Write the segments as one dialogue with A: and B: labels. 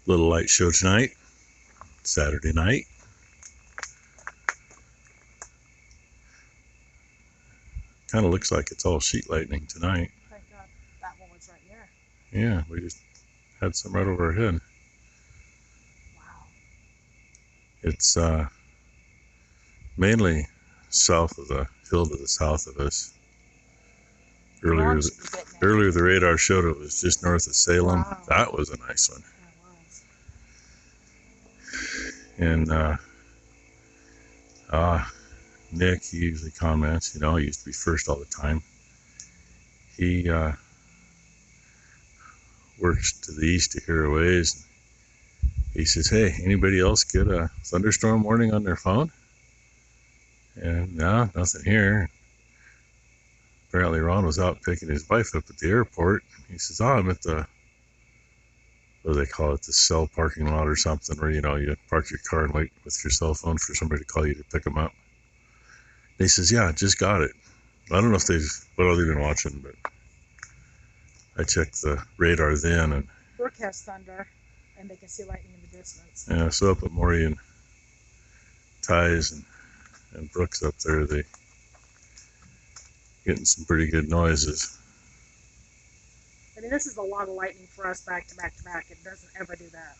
A: Little light show tonight, Saturday night. Kind of looks like it's all sheet lightning tonight.
B: Thank God that one was right here.
A: Yeah, we just had some right over our head.
B: Wow.
A: It's mainly south of the hill to the south of us. Earlier the radar showed it was just north of Salem.
B: Wow.
A: That was a nice one.
B: That was.
A: And Nick, he usually comments, he used to be first all the time. He works to the east of here a ways. He says, hey, anybody else get a thunderstorm warning on their phone? And no, nothing here. Apparently Ron was out picking his wife up at the airport. He says, I'm at the, what do they call it, the cell parking lot or something, where, you park your car and wait with your cell phone for somebody to call you to pick them up. And he says, yeah, just got it. I don't know if they've been watching, but I checked the radar then. And
B: Brooke has thunder, and they can see lightning in the distance.
A: Yeah, so up at Maury and Ty's and Brooks up there, they getting some pretty good noises.
B: I mean, this is a lot of lightning for us back to back to back. It doesn't ever do that.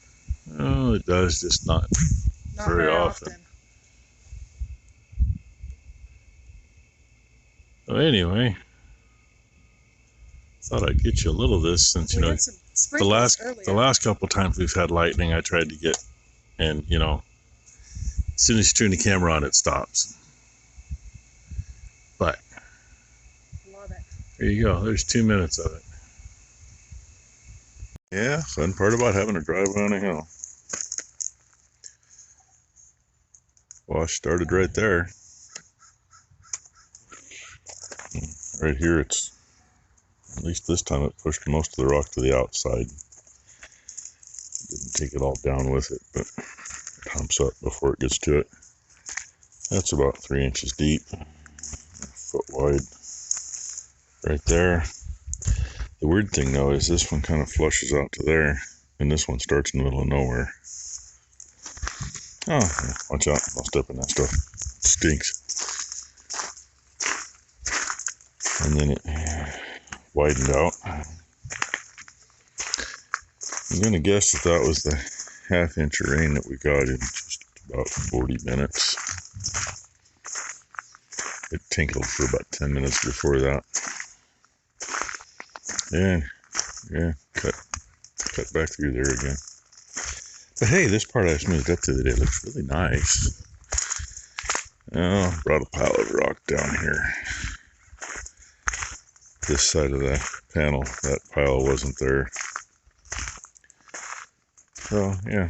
A: Oh, it does, just not very often. So anyway, thought I'd get you a little of this since, the last couple times we've had lightning, I tried to get, and, as soon as you turn the camera on, it stops. But
B: love it.
A: There you go. There's 2 minutes of it. Yeah, fun part about having a driveway on a hill. Wash started right there. Right here, it's, at least this time, it pushed most of the rock to the outside. Didn't take it all down with it, but it humps up before it gets to it. That's about 3 inches deep, a foot wide. Right there. The weird thing, though, is this one kind of flushes out to there, and this one starts in the middle of nowhere. Oh, yeah, watch out. I'll step in that stuff. It stinks. And then it widened out. I'm going to guess that was the half-inch of rain that we got in just about 40 minutes. It tinkled for about 10 minutes before that. And, yeah, cut back through there again. But hey, this part I smoothed up the other day looks really nice. Oh, brought a pile of rock down here. This side of the panel, that pile wasn't there. So, yeah.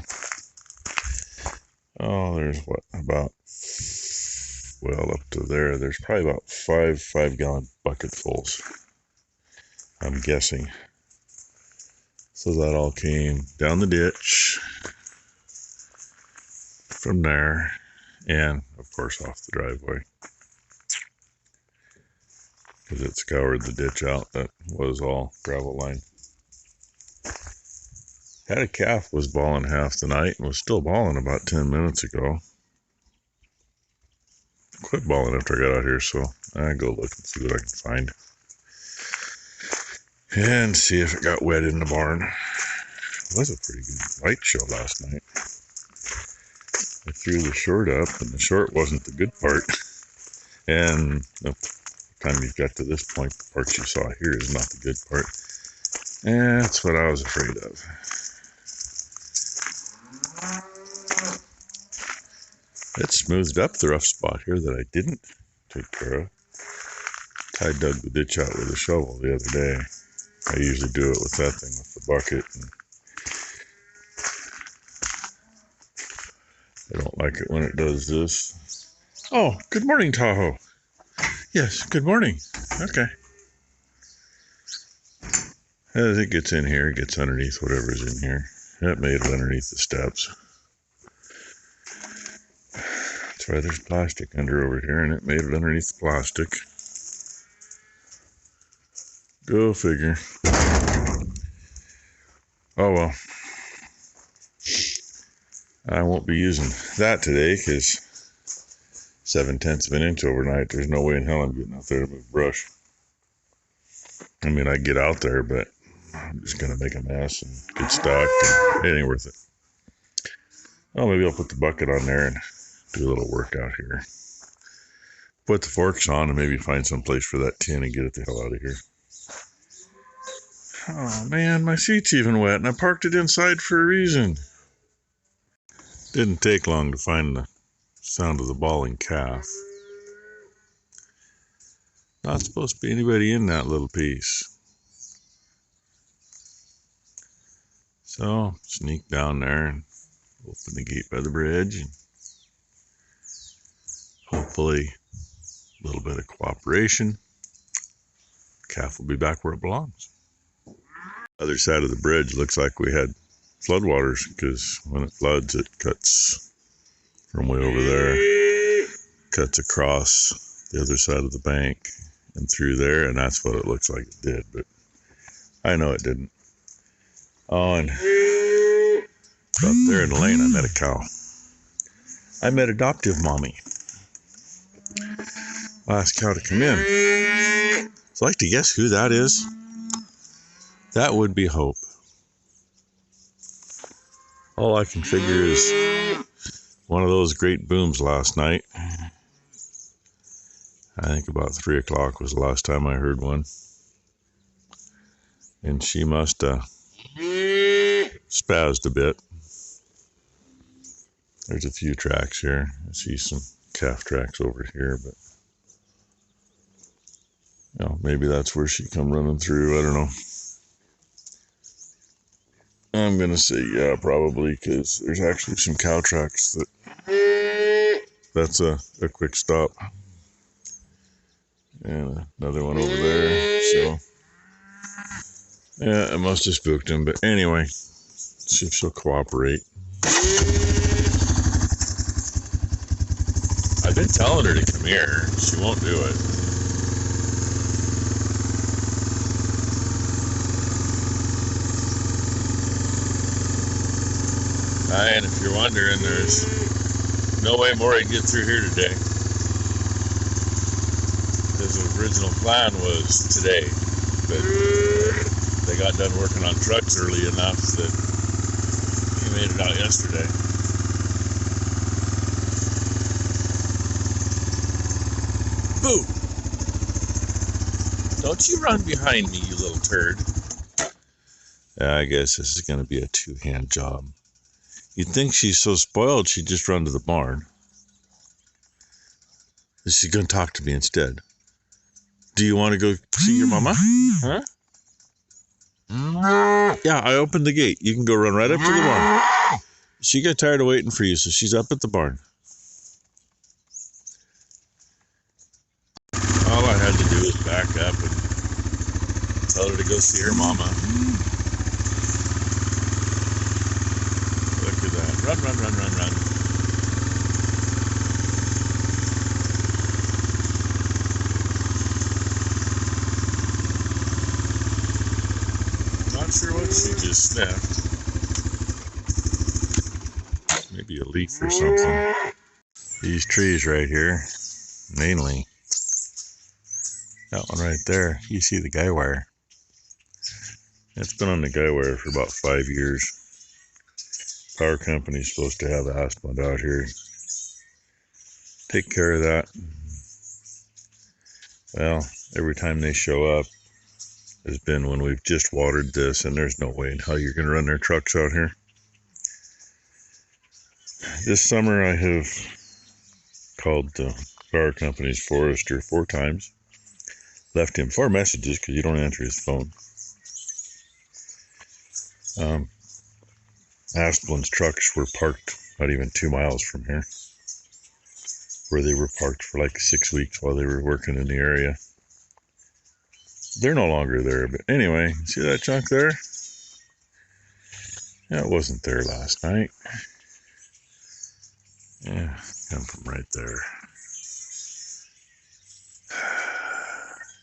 A: Oh, there's what, about, well, up to there, there's probably about 5-gallon bucketfuls, I'm guessing. So that all came down the ditch from there, and of course off the driveway, because it scoured the ditch out. That was all gravel line. Had a calf was bawling half the night and was still bawling about 10 minutes ago. Quit bawling after I got out here, so I go look and see what I can find. And see if it got wet in the barn. It was a pretty good light show last night. I threw the short up, and the short wasn't the good part. And the time you got to this point, the part you saw here is not the good part. And that's what I was afraid of. It smoothed up the rough spot here that I didn't take care of. I dug the ditch out with a shovel the other day. I usually do it with that thing, with the bucket. And I don't like it when it does this. Oh, good morning, Tahoe. Yes, good morning. Okay. As it gets in here, it gets underneath whatever's in here. That made it underneath the steps. That's why there's plastic under over here, and it made it underneath the plastic. Go figure. Oh well. I won't be using that today because 7/10 of an inch overnight. There's no way in hell I'm getting out there to move brush. I mean, I get out there, but I'm just going to make a mess and get stuck, and it ain't worth it. Oh, maybe I'll put the bucket on there and do a little workout here. Put the forks on and maybe find some place for that tin and get it the hell out of here. Oh man, my seat's even wet and I parked it inside for a reason. Didn't take long to find the sound of the bawling calf. Not supposed to be anybody in that little piece. So, sneak down there and open the gate by the bridge, and hopefully a little bit of cooperation. Calf will be back where it belongs. Other side of the bridge looks like we had floodwaters, because when it floods it cuts from way over there, cuts across the other side of the bank and through there, and that's what it looks like it did, but I know it didn't. Oh, and up there in the lane I met a cow. I met adoptive mommy. Last cow to come in. I'd like to guess who that is. That would be Hope. All I can figure is one of those great booms last night. I think about 3 o'clock was the last time I heard one. And she must have spazzed a bit. There's a few tracks here. I see some calf tracks over here, but you know, maybe that's where she come running through. I don't know. I'm gonna say yeah, probably, because there's actually some cow tracks that's a quick stop. And another one over there. So yeah, I must have spooked him. But anyway, see if she'll cooperate. I've been telling her to come here. She won't do it. And if you're wondering, there's no way Maury'd get through here today. His original plan was today, but they got done working on trucks early enough that he made it out yesterday. Boo! Don't you run behind me, you little turd. Yeah, I guess this is going to be a two-hand job. You'd think she's so spoiled she'd just run to the barn. She's going to talk to me instead. Do you want to go see your mama? Huh? Yeah, I opened the gate. You can go run right up to the barn. She got tired of waiting for you, so she's up at the barn. All I had to do was back up and tell her to go see her mama. Look at that. Run, run, run, run, run. Not sure what she just sniffed. Maybe a leaf or something. These trees right here, mainly. That one right there, you see the guy wire. It's been on the guy wire for about 5 years. Power company's supposed to have asphalt out here. Take care of that. Well, every time they show up has been when we've just watered this, and there's no way in hell you're going to run their trucks out here. This summer I have called the power company's forester 4 times. Left him 4 messages because you don't answer his phone. Asplin's trucks were parked not even 2 miles from here, where they were parked for like 6 weeks while they were working in the area. They're no longer there, but anyway, see that chunk there? Yeah, it wasn't there last night. Yeah, come from right there.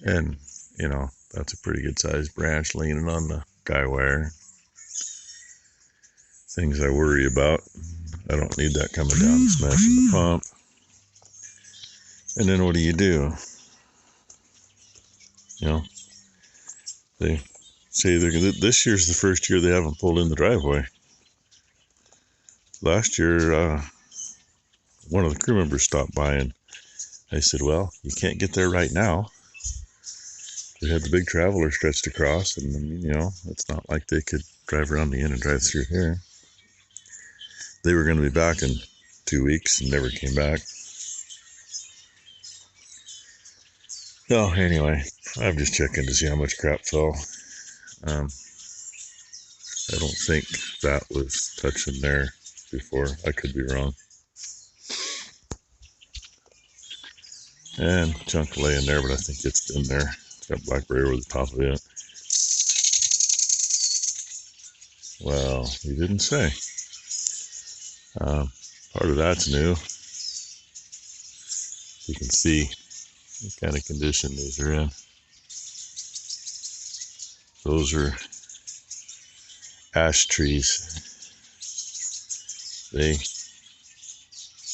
A: And, you know, that's a pretty good sized branch leaning on the guy wire. Things I worry about. I don't need that coming down and smashing the pump. And then what do? You know, they say this year's the first year they haven't pulled in the driveway. Last year, one of the crew members stopped by and I said, well, you can't get there right now. They had the big traveler stretched across, and I mean, it's not like they could drive around the end and drive through here. They were going to be back in 2 weeks and never came back. So anyway, I'm just checking to see how much crap fell. I don't think that was touching there before. I could be wrong. And chunk laying there, but I think it's been there. It's got blackberry over the top of it. Well, he didn't say. Part of that's new. You can see what kind of condition these are in. Those are ash trees.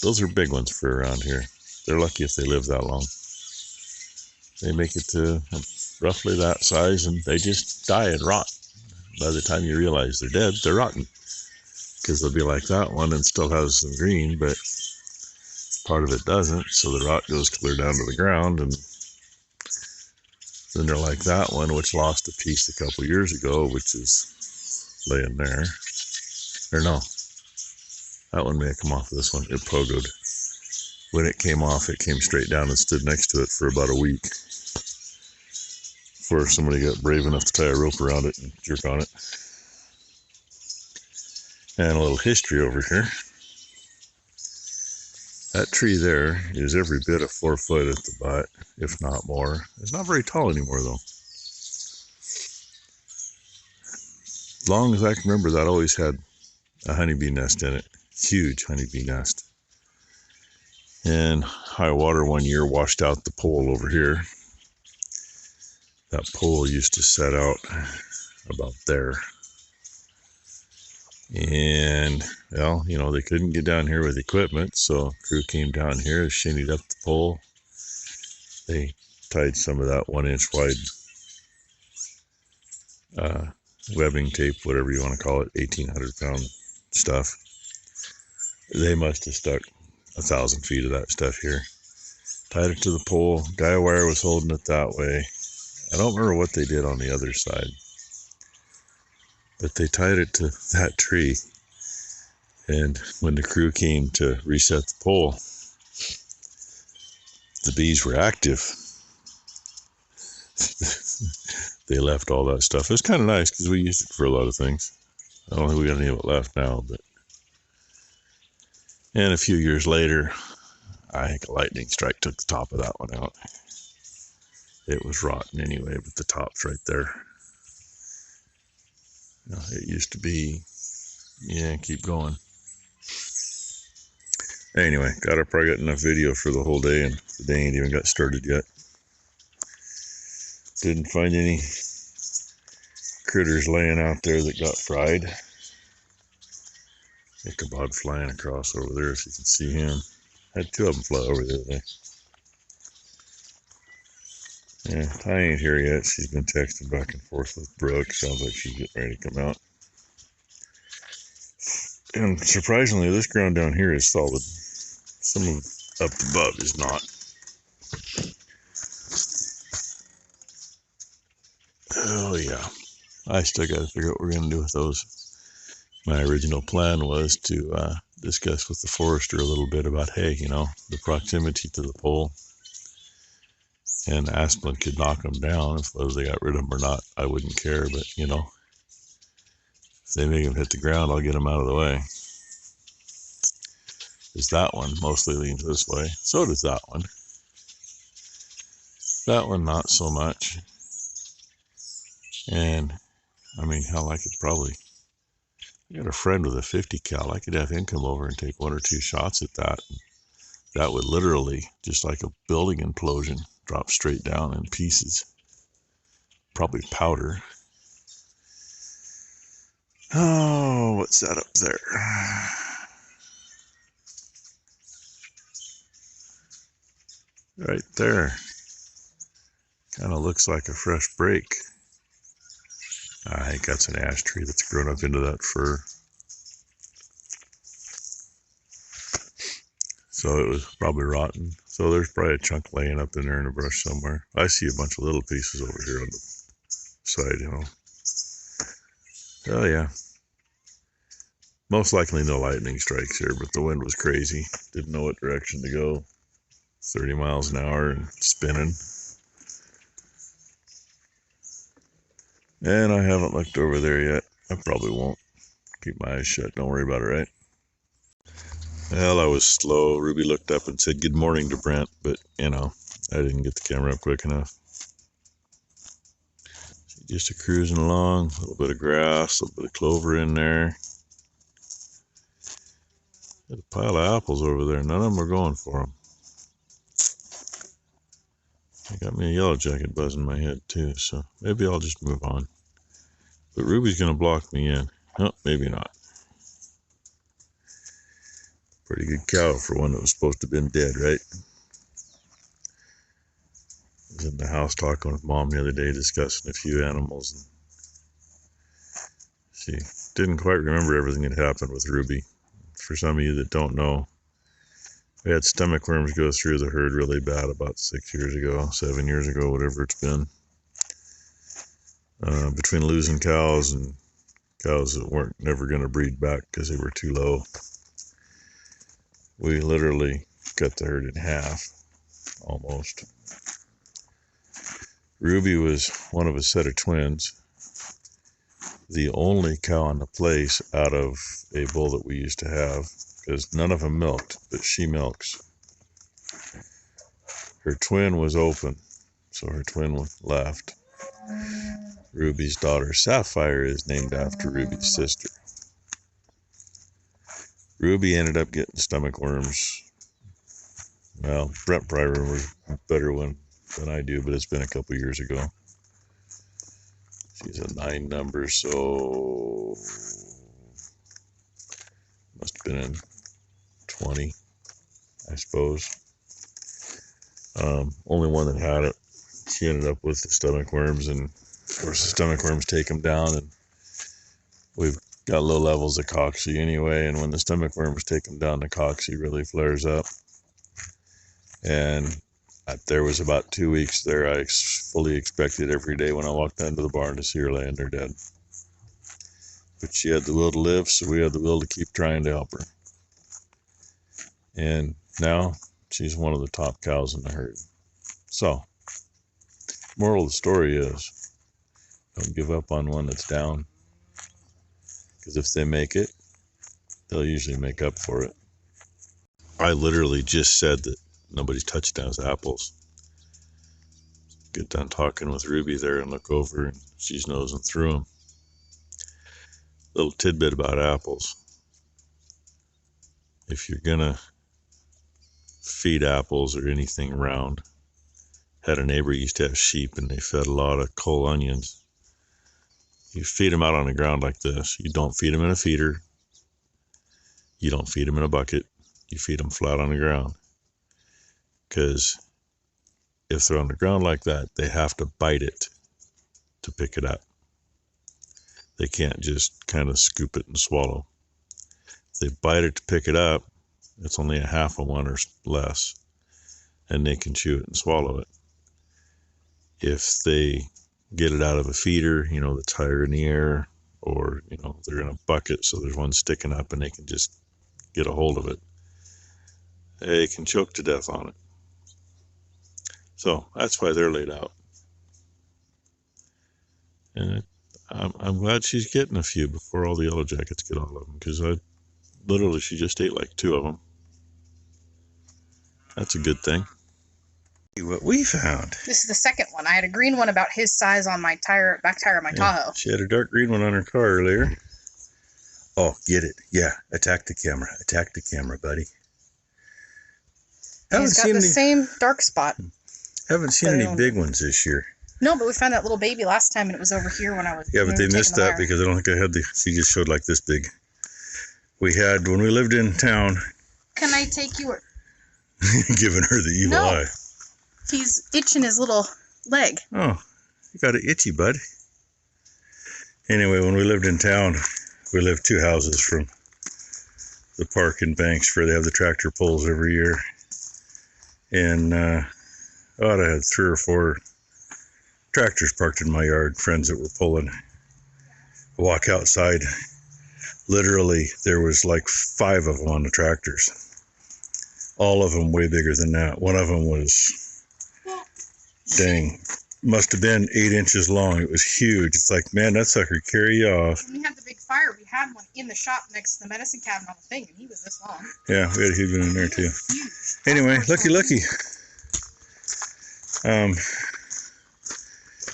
A: Those are big ones for around here. They're lucky if they live that long. They make it to roughly that size and they just die and rot. By the time you realize they're dead, they're rotten. Because they'll be like that one and still has some green, but part of it doesn't. So the rot goes clear down to the ground, and then they're like that one, which lost a piece a couple years ago, which is laying there. Or no, that one may have come off of this one. It pogoed. When it came off, it came straight down and stood next to it for about a week before somebody got brave enough to tie a rope around it and jerk on it. And a little history over here. That tree there is every bit of 4 foot at the butt, if not more. It's not very tall anymore, though. As long as I can remember, that always had a honeybee nest in it. Huge honeybee nest. And high water one year washed out the pole over here. That pole used to set out about there. And, well, they couldn't get down here with equipment, so crew came down here, shinnied up the pole. They tied some of that 1-inch wide webbing tape, whatever you want to call it, 1,800-pound stuff. They must have stuck 1,000 feet of that stuff here. Tied it to the pole. Guy wire was holding it that way. I don't remember what they did on the other side, but they tied it to that tree. And when the crew came to reset the pole, the bees were active. They left all that stuff. It was kind of nice because we used it for a lot of things. I don't think we got any of it left now, but. And a few years later, I think a lightning strike took the top of that one out. It was rotten anyway, but the top's right there. It used to be, keep going. Anyway, probably got enough video for the whole day, and the day ain't even got started yet. Didn't find any critters laying out there that got fried. Ichabod flying across over there, if you can see him. Had 2 of them fly over the other day. Yeah, Ty ain't here yet. She's been texting back and forth with Brooke. Sounds like she's getting ready to come out. And surprisingly, this ground down here is solid. Some of up above is not. Oh yeah. I still got to figure out what we're going to do with those. My original plan was to discuss with the forester a little bit about, hey, the proximity to the pole. And Asplin could knock them down. If whether they got rid of them or not, I wouldn't care. But, if they make them hit the ground, I'll get them out of the way. Because that one mostly leans this way. So does that one. That one, not so much. And, hell, I could probably... I got a friend with a 50 cal. I could have him come over and take 1 or 2 shots at that. That would literally, just like a building implosion, drop straight down in pieces. Probably powder. Oh, what's that up there? right there. Kind of looks like a fresh break. I think that's an ash tree that's grown up into that fir. So it was probably rotten. So there's probably a chunk laying up in there in the brush somewhere. I see a bunch of little pieces over here on the side, you know. Oh yeah. Most likely no lightning strikes here, but the wind was crazy. Didn't know what direction to go. 30 miles an hour and spinning. And I haven't looked over there yet. I probably won't. Keep my eyes shut. Don't worry about it, right? Well, I was slow. Ruby looked up and said good morning to Brent, but, you know, I didn't get the camera up quick enough. Just a cruising along. A little bit of grass, a little bit of clover in there. There's a pile of apples over there. None of them are going for them. I got me a yellow jacket buzzing in my head, too, so maybe I'll just move on. But Ruby's going to block me in. Oh, maybe not. Pretty good cow for one that was supposed to have been dead, right? I was in the house talking with Mom the other day, discussing a few animals, and she didn't quite remember everything that happened with Ruby. For some of you that don't know, we had stomach worms go through the herd really bad about 6 years ago, 7 years ago, whatever it's been. Between losing cows and cows that weren't never going to breed back because they were too low, we literally cut the herd in half, almost. Ruby was one of a set of twins, the only cow on the place out of a bull that we used to have, because none of them milked, but she milks. Her twin was open, so her twin left. Ruby's daughter Sapphire is named after Ruby's sister. Ruby ended up getting stomach worms. Well, Brent probably remembers a better one than I do, but it's been a couple years ago. She's a 9 number, so must have been in 20, I suppose. Only one that had it. She ended up with the stomach worms, and of course the stomach worms take them down, and we've got low levels of cocci anyway, and when the stomach worms take them down, the cocci really flares up. And there was about 2 weeks there I fully expected every day when I walked into the barn to see her laying there dead. But she had the will to live, so we had the will to keep trying to help her. And now she's one of the top cows in the herd. So, moral of the story is, don't give up on one that's down. Because if they make it, they'll usually make up for it. I literally just said that nobody's touched those apples. Get done talking with Ruby there and look over, and she's nosing through them. Little tidbit about apples. If you're gonna feed apples or anything round, had a neighbor used to have sheep and they fed a lot of coal onions. You feed them out on the ground like this. You don't feed them in a feeder. You don't feed them in a bucket. You feed them flat on the ground. Because if they're on the ground like that, they have to bite it to pick it up. They can't just kind of scoop it and swallow. If they bite it to pick it up, it's only a half of one or less, and they can chew it and swallow it. If they get it out of a feeder, you know, that's higher in the air, or, you know, they're in a bucket, so there's one sticking up and they can just get a hold of it, they can choke to death on it. So that's why they're laid out. And I'm glad she's getting a few before all the yellow jackets get all of them, because she just ate like 2 of them. That's a good thing. What we found.
B: This is the second one. I had a green one about his size on my back tire of my Tahoe.
A: She had a dark green one on her car earlier. Oh, get it. Yeah, attack the camera. Attack the camera, buddy.
B: He's got the same dark spot.
A: Haven't seen any big ones this year.
B: No, but we found that little baby last time, and it was over here when I was.
A: Yeah, but they missed that because I don't think I had she just showed like this big. We had, when we lived in town.
B: Can I take you?
A: Giving her the evil eye.
B: He's itching his little leg.
A: Oh, you got an itchy, bud. Anyway, when we lived in town, we lived 2 houses from the park in Banks where they have the tractor pulls every year. And I had 3 or 4 tractors parked in my yard, friends that were pulling. I walk outside, literally there was like 5 of them on the tractors. All of them way bigger than that. One of them was, dang, must have been 8 inches long. It was huge. It's like, man, that sucker carry you off.
B: When we had the big fire, we had one in the shop next to the medicine cabinet on the thing, and he was this long.
A: Yeah, we had a huge one in there too. Anyway, lucky.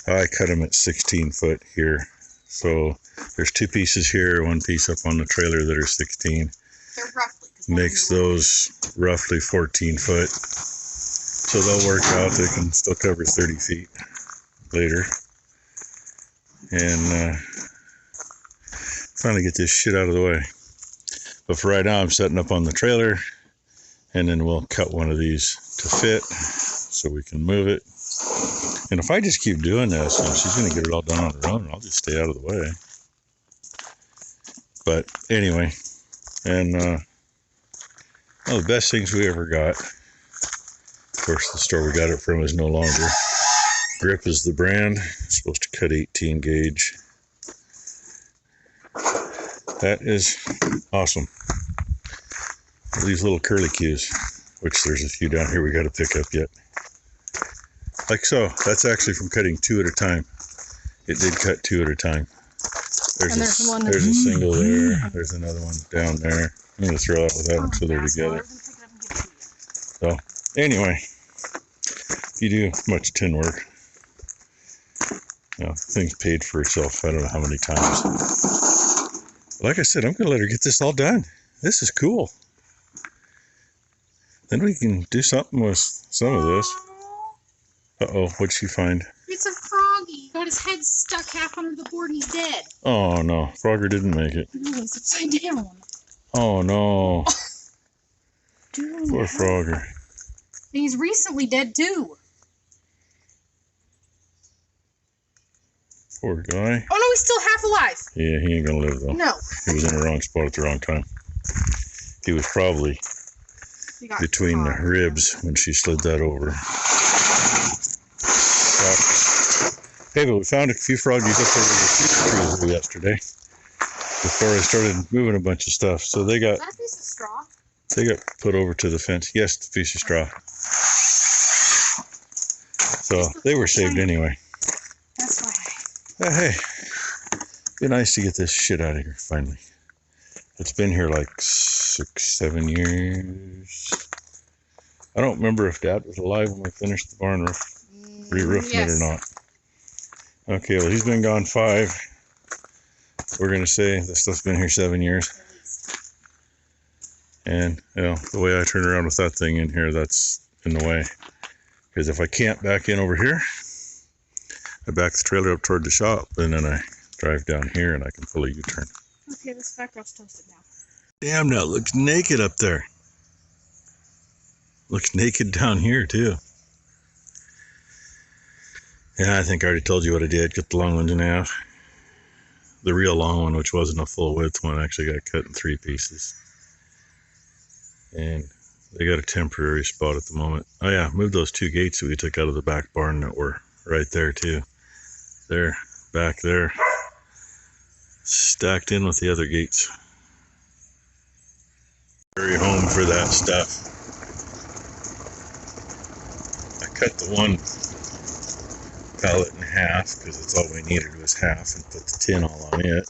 A: I cut them at 16 foot here. So there's 2 pieces here, 1 piece up on the trailer that are 16.
B: They're roughly.
A: Makes those roughly 14 foot. So they'll work out. They can still cover 30 feet later. And finally get this shit out of the way. But for right now, I'm setting up on the trailer. And then we'll cut one of these to fit so we can move it. And if I just keep doing this, and she's going to get it all done on her own, I'll just stay out of the way. But anyway, and one of the best things we ever got, of course, the store we got it from is no longer. Grip is the brand. It's supposed to cut 18 gauge. That is awesome. These little curly cues, which there's a few down here we got to pick up yet. Like so. That's actually from cutting 2 at a time. It did cut 2 at a time. There's a single there. There's another one down there. I'm going to throw out with that so they're together. So, anyway, if you do much tin work, you know, things paid for itself. I don't know how many times. Like I said, I'm going to let her get this all done. This is cool. Then we can do something with some of this. Uh-oh, what'd she find?
B: It's a froggy. Got his head stuck half under the board and he's dead.
A: Oh, no. Frogger didn't make it.
B: No, he's upside down.
A: Oh, no.
B: Dude,
A: Poor Frogger.
B: He's recently dead, too.
A: Poor guy.
B: Oh, no, he's still half alive.
A: Yeah, he ain't gonna live, though.
B: No.
A: He was in the wrong spot at the wrong time. He was probably between the ribs when she slid that over. Hey, but we found a few froggies up there with the yesterday before I started moving a bunch of stuff. So they got,
B: is that a piece of straw?
A: They got put over to the fence. Yes, the piece of straw. So they were saved anyway.
B: That's why.
A: Hey, be nice to get this shit out of here finally. It's been here like 6-7 years. I don't remember if Dad was alive when we finished the barn roof, re-roofing it or not. Okay, well, he's been gone 5. We're going to say this stuff's been here 7 years. And, you know, the way I turn around with that thing in here, that's in the way. Because if I can't back in over here, I back the trailer up toward the shop, and then I drive down here and I can pull a U-turn.
B: Okay, this back rope's toasted now.
A: Damn, now it looks naked up there. Looks naked down here, too. Yeah, I think I already told you what I did. Cut the long ones in half. The real long one, which wasn't a full width one, actually got cut in 3 pieces. And they got a temporary spot at the moment. Oh yeah, moved those 2 gates that we took out of the back barn that were right there too. They're back there, stacked in with the other gates. Hurry home for that stuff. I cut the one pallet in half because it's all we needed was half, and put the tin all on it.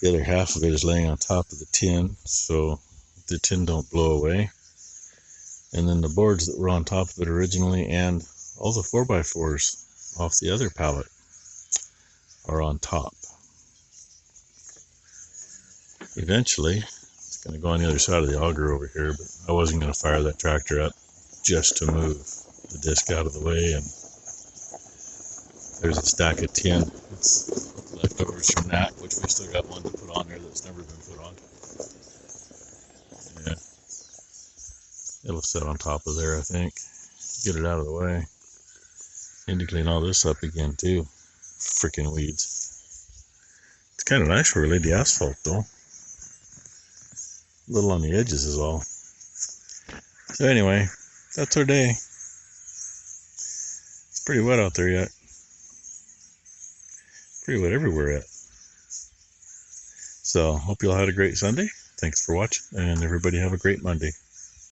A: The other half of it is laying on top of the tin, so the tin don't blow away. And then the boards that were on top of it originally, and all the 4x4s off the other pallet are on top. Eventually, it's going to go on the other side of the auger over here, but I wasn't going to fire that tractor up just to move the disc out of the way. And there's a stack of tin. It's leftovers from that, which we still got one to put on there that's never been put on. Yeah. It'll sit on top of there, I think. Get it out of the way. Need to clean all this up again too. Freaking weeds. It's kind of nice where we laid the asphalt though. A little on the edges is all. So anyway, that's our day. It's pretty wet out there yet. Pretty wet everywhere yet. So hope you all had a great Sunday. Thanks for watching, and everybody have a great Monday.